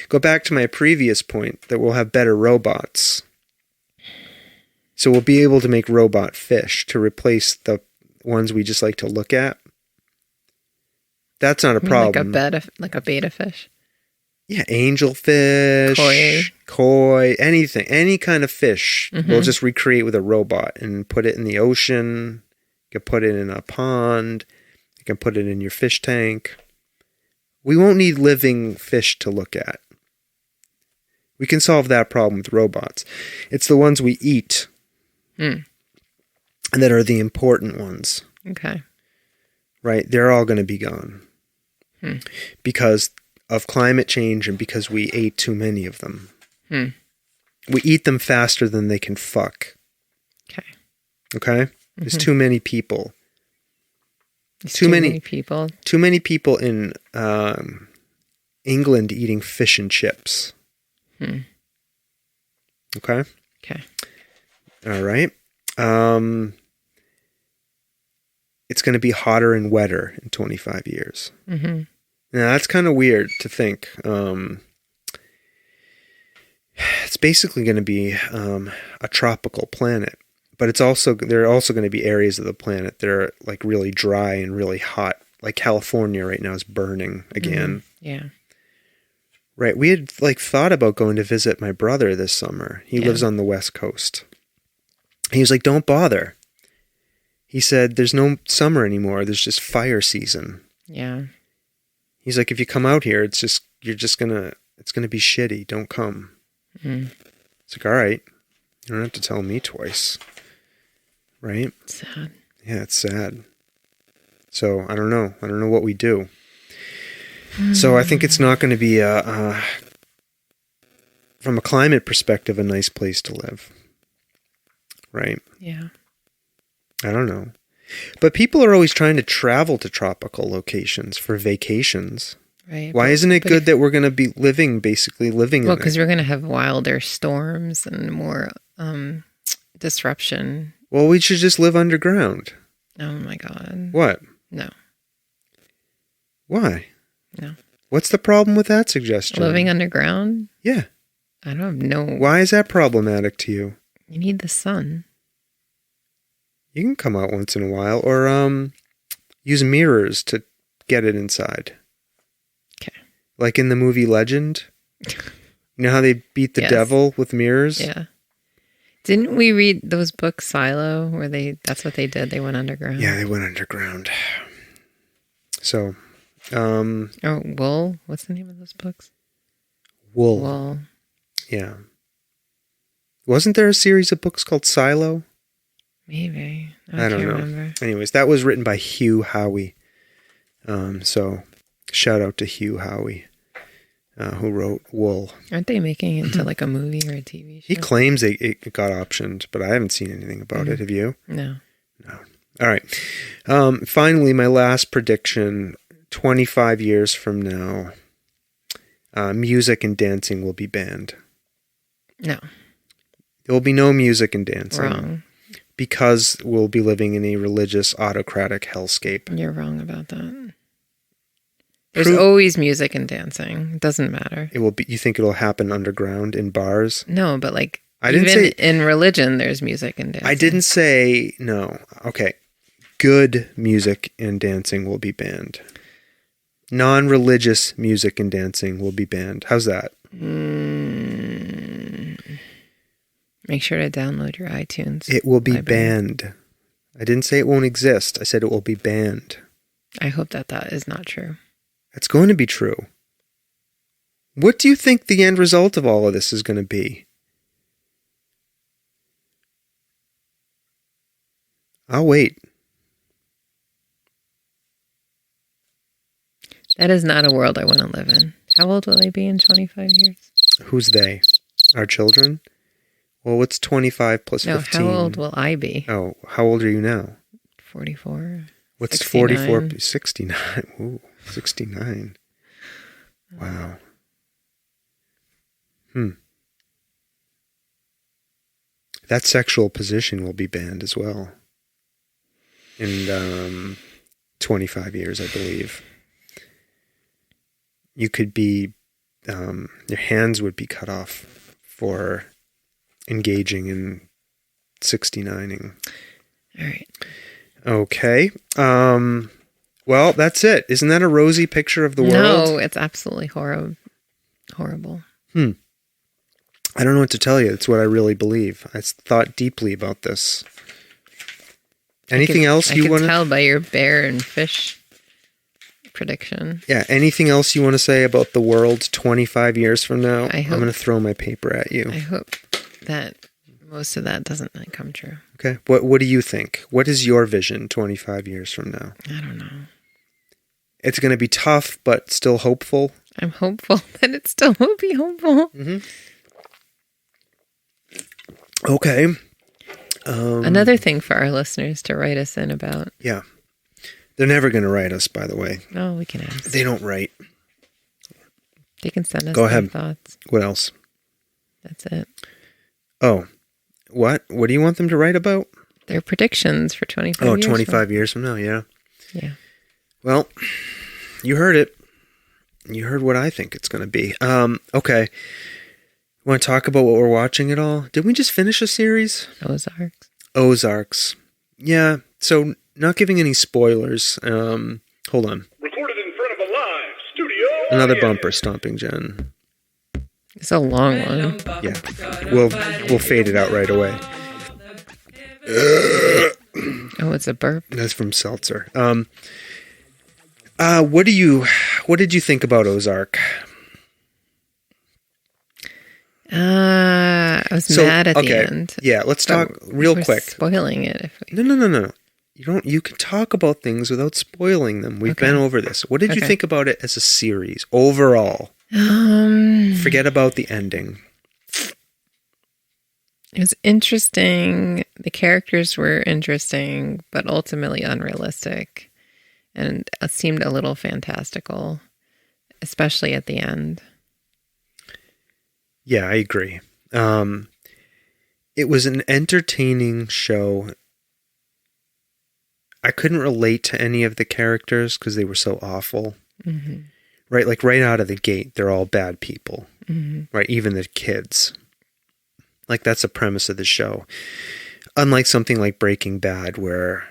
go back to my previous point that we'll have better robots. So we'll be able to make robot fish to replace the ones we just like to look at. That's not a problem. Like a beta fish? Yeah, angelfish, koi, anything, any kind of fish. We'll just recreate with a robot and put it in the ocean. You can put it in a pond. You can put it in your fish tank. We won't need living fish to look at. We can solve that problem with robots. It's the ones we eat that are the important ones. Okay. Right? They're all going to be gone. Because of climate change and because we ate too many of them. We eat them faster than they can fuck. Okay. Okay? There's too many people. Too many people. Too many people in England eating fish and chips. Okay? Okay. All right. It's going to be hotter and wetter in 25 years. Now, that's kind of weird to think. It's basically going to be a tropical planet. But there are also going to be areas of the planet that are like really dry and really hot. Like California right now is burning again. Yeah. Right. We had like thought about going to visit my brother this summer. He lives on the West Coast. He was like, don't bother. He said, there's no summer anymore. There's just fire season. Yeah. He's like, if you come out here, it's going to be shitty. Don't come. It's like, all right. You don't have to tell me twice. Right? Sad. Yeah, it's sad. So I don't know. I don't know what we do. So I think it's not going to be from a climate perspective, a nice place to live. Right? Yeah. I don't know. But people are always trying to travel to tropical locations for vacations. Right. Why isn't it good that we're going to be living in Well, it? because we're going to have wilder storms and more disruption. Well, we should just live underground. Oh my God. What? No. Why? No. What's the problem with that suggestion? Living underground? Yeah. I don't know. Why is that problematic to you? You need the sun. You can come out once in a while or use mirrors to get it inside. Okay. Like in the movie Legend. You know how they beat the devil with mirrors? Yeah. Didn't we read those books, Silo, where that's what they did? They went underground. Yeah, they went underground. So, Wool? What's the name of those books? Wool. Wool. Yeah. Wasn't there a series of books called Silo? Maybe. I don't can't know. remember. Anyways, that was written by Hugh Howey. So shout out to Hugh Howey, who wrote Wool. Aren't they making it into like a movie or a TV show? He claims it got optioned, but I haven't seen anything about it. Have you? No. No. All right. Finally, my last prediction, 25 years from now, music and dancing will be banned. No. There will be no music and dancing. Wrong. Because we'll be living in a religious autocratic hellscape. You're wrong about that. There's always music and dancing. It doesn't matter. It will be. You think it'll happen underground in bars? No, but like I didn't even say in religion, there's music and dancing. I didn't say no. Okay, good music and dancing will be banned. Non-religious music and dancing will be banned. How's that? Make sure to download your iTunes. It will be library. banned. I didn't say it won't exist. I said it will be banned. I hope that is not true. It's going to be true. What do you think the end result of all of this is going to be? I'll wait. That is not a world I want to live in. How old will I be in 25 years? Who's they? Our children? Well, what's 25 plus 15? No, how old will I be? Oh, how old are you now? 44. What's 69. 44? 69. Ooh, 69. Wow. That sexual position will be banned as well. In 25 years, I believe. You could be, your hands would be cut off for engaging in 69ing. All right. Okay. Well, that's it. Isn't that a rosy picture of the world? No, it's absolutely horrible. I don't know what to tell you. It's what I really believe. I thought deeply about this. Anything else you want to tell by your bear and fish prediction. Yeah, anything else you want to say about the world 25 years from now? I'm going to throw my paper at you. I hope that most of that doesn't come true. Okay. What do you think? What is your vision 25 years from now? I don't know. It's going to be tough, but still hopeful. I'm hopeful that it still will be hopeful. Mm-hmm. Okay. Another thing for our listeners to write us in about. Yeah. They're never going to write us, by the way. No, we can ask. They don't write. They can send us Go their ahead. thoughts. What else? That's it. Oh, what? What do you want them to write about? Their predictions for 25 years. 25 years from now, yeah. Yeah. Well, you heard it. You heard what I think it's going to be. Okay. Want to talk about what we're watching at all? Did we just finish a series? Ozarks. Yeah. So, not giving any spoilers. Hold on. Recorded in front of a live studio. Another bumper, Stomping Jen. It's a long one. Yeah. We'll fade it out right away. Oh, it's a burp. That's from Seltzer. What did you think about Ozark? I was mad at the end. Yeah, let's talk real we're quick. Spoiling it. No. You can talk about things without spoiling them. We've been over this. What did you think about it as a series overall? Forget about the ending. It was interesting. The characters were interesting, but ultimately unrealistic. And it seemed a little fantastical, especially at the end. Yeah, I agree. It was an entertaining show. I couldn't relate to any of the characters because they were so awful. Mm-hmm. Right? Like right out of the gate, they're all bad people. Mm-hmm. Right? Even the kids. Like that's the premise of the show. Unlike something like Breaking Bad where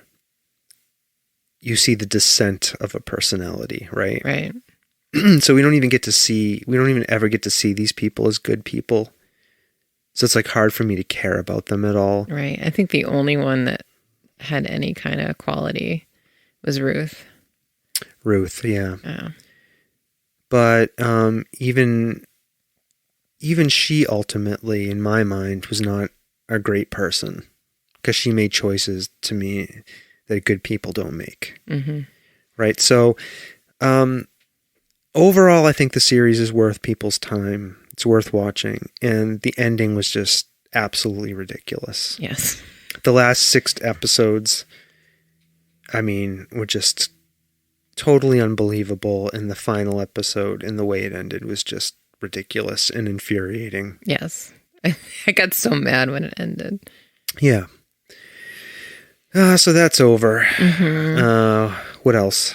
you see the descent of a personality, right? Right. So we don't even ever get to see these people as good people. So it's like hard for me to care about them at all. Right. I think the only one that had any kind of quality was Ruth. Ruth, yeah. Yeah. But even even she ultimately, in my mind, was not a great person because she made choices to me that good people don't make. Mm-hmm. Right? So, overall, I think the series is worth people's time. It's worth watching. And the ending was just absolutely ridiculous. Yes. The last 6 episodes, I mean, were just totally unbelievable. And the final episode and the way it ended was just ridiculous and infuriating. Yes. I got so mad when it ended. Yeah. So that's over. Mm-hmm. What else?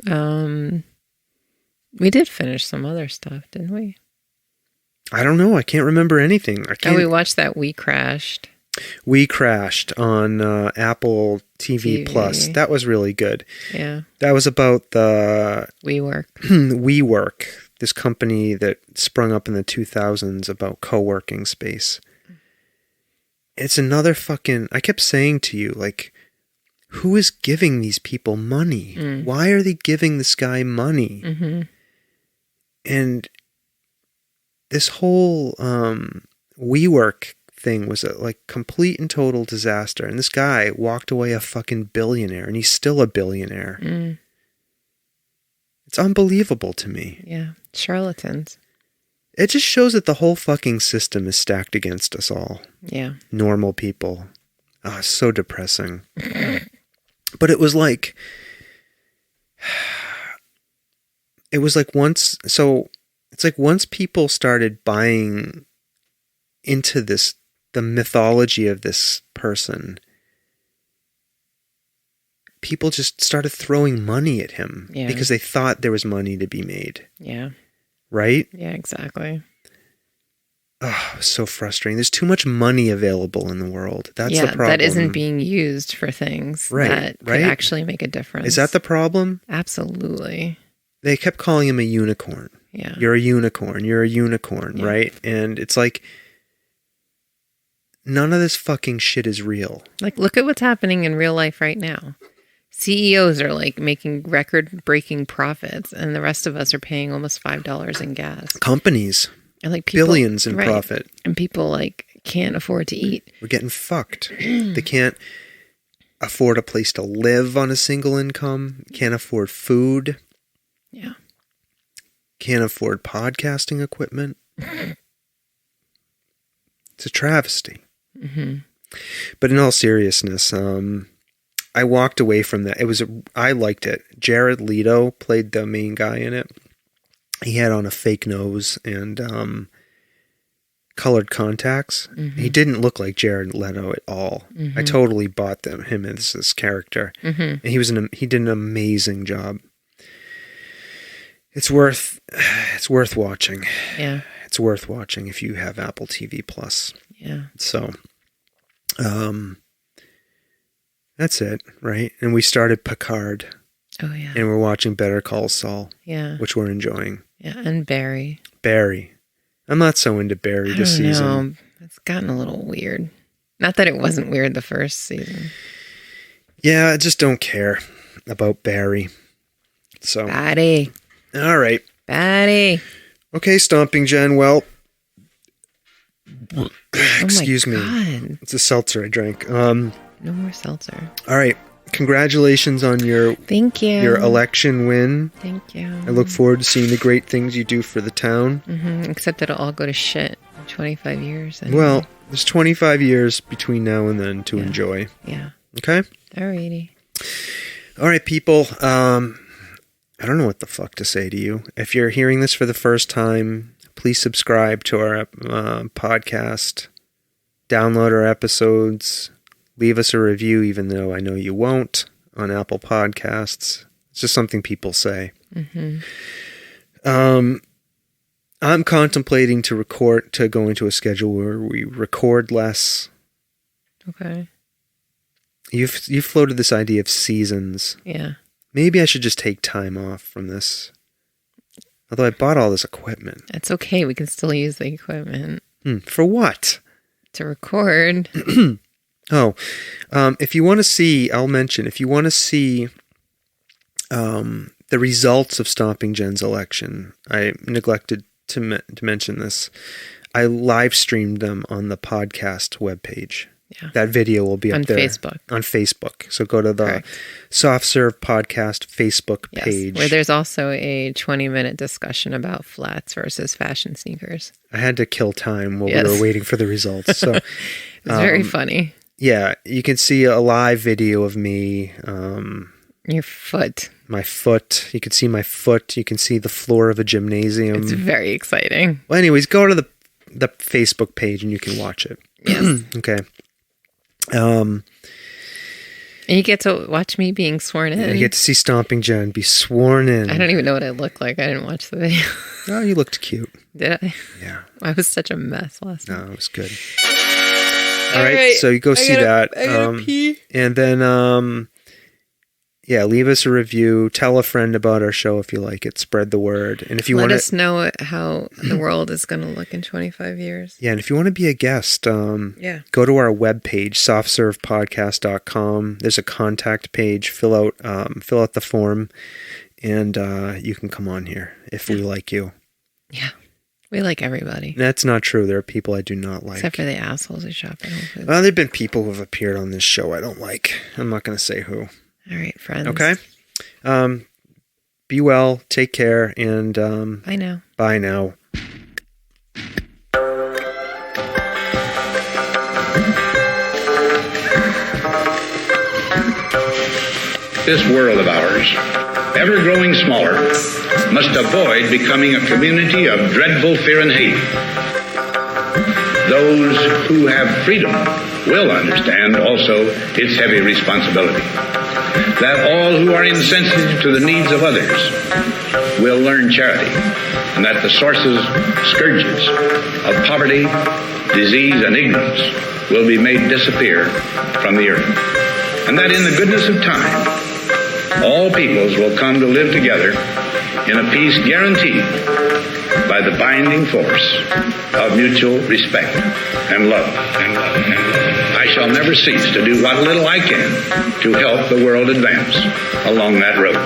We did finish some other stuff, didn't we? I don't know. I can't remember anything. We watched that We Crashed. We Crashed on Apple TV Plus. That was really good. Yeah. That was about the WeWork, this company that sprung up in the 2000s about co-working space. It's another fucking... I kept saying to you, like, who is giving these people money? Why are they giving this guy money? Mm-hmm. And this whole WeWork thing was a complete and total disaster. And this guy walked away a fucking billionaire, and he's still a billionaire. It's unbelievable to me. Yeah, charlatans. It just shows that the whole fucking system is stacked against us all. Yeah. Normal people. Oh, it's so depressing. But it was like... It was like once... So, it's like once people started buying into this, the mythology of this person, people just started throwing money at him because they thought there was money to be made. Yeah. Right? Yeah, exactly. Oh, it was so frustrating. There's too much money available in the world. That's the problem. That isn't being used for things that could actually make a difference. Is that the problem? Absolutely. They kept calling him a unicorn. Yeah. You're a unicorn. You're a unicorn, right? And it's like, none of this fucking shit is real. Like, look at what's happening in real life right now. CEOs are like making record-breaking profits, and the rest of us are paying almost $5 in gas. Companies, and like people, billions in profit, and people like can't afford to eat. We're getting fucked. They can't afford a place to live on a single income. Can't afford food. Yeah. Can't afford podcasting equipment. It's a travesty. Mm-hmm. But in all seriousness, I walked away from that. I liked it. Jared Leto played the main guy in it. He had on a fake nose and colored contacts. Mm-hmm. He didn't look like Jared Leto at all. Mm-hmm. I totally bought him as this character, and he did an amazing job. It's worth watching. Yeah, it's worth watching if you have Apple TV Plus. Yeah. So, that's it, right? And we started Picard. Oh, yeah. And we're watching Better Call Saul. Yeah. Which we're enjoying. Yeah, and Barry. I'm not so into Barry this season. No, it's gotten a little weird. Not that it wasn't weird the first season. Yeah, I just don't care about Barry. So. Batty. All right. Batty. Okay, Stomping Jen. Well, excuse me. It's a seltzer I drank. No more seltzer. All right. Congratulations on your election win. Thank you. I look forward to seeing the great things you do for the town. Mm-hmm. Except it'll all go to shit in 25 years. Anyway. Well, there's 25 years between now and then to enjoy. Yeah. Okay? Alrighty. All right, people. I don't know what the fuck to say to you. If you're hearing this for the first time, please subscribe to our podcast. Download our episodes. Leave us a review, even though I know you won't, on Apple Podcasts. It's just something people say. Mm-hmm. I'm contemplating to go into a schedule where we record less. Okay. You've floated this idea of seasons. Yeah. Maybe I should just take time off from this. Although I bought all this equipment. It's okay. We can still use the equipment. For what? To record. If you want to see, I'll mention, if you want to see the results of Stomping Jen's election, I neglected to mention this. I live streamed them on the podcast webpage. Yeah. That video will be up there. On Facebook. So go to the Correct. Soft Serve Podcast Facebook page. Where there's also a 20-minute discussion about flats versus fashion sneakers. I had to kill time while we were waiting for the results. So It's very funny. Yeah, you can see a live video of me. Your foot. My foot. You can see my foot. You can see the floor of a gymnasium. It's very exciting. Well, anyways, go to the Facebook page and you can watch it. Yes. Okay. And you get to watch me being sworn in. You get to see Stomping Jen be sworn in. I don't even know what I look like. I didn't watch the video. Oh, you looked cute. Did I? Yeah. I was such a mess last night. No, it was good. All right, so you go see that. I gotta pee. And then, leave us a review. Tell a friend about our show if you like it. Spread the word. And if you Let us know how the world is going to look in 25 years. Yeah, and if you want to be a guest, go to our webpage, softservepodcast.com. There's a contact page. Fill out the form, and you can come on here if we like you. Yeah. We like everybody. That's not true. There are people I do not like. Except for the assholes who shop at Whole Foods. Well, there have been people who have appeared on this show I don't like. I'm not going to say who. All right, friends. Okay? Be well. Take care. And bye now. Bye now. This world of ours, ever growing smaller, must avoid becoming a community of dreadful fear and hate. Those who have freedom will understand also its heavy responsibility. That all who are insensitive to the needs of others will learn charity, and that the sources, scourges of poverty, disease, and ignorance will be made disappear from the earth. And that in the goodness of time, all peoples will come to live together in a peace guaranteed by the binding force of mutual respect and love. I shall never cease to do what little I can to help the world advance along that road.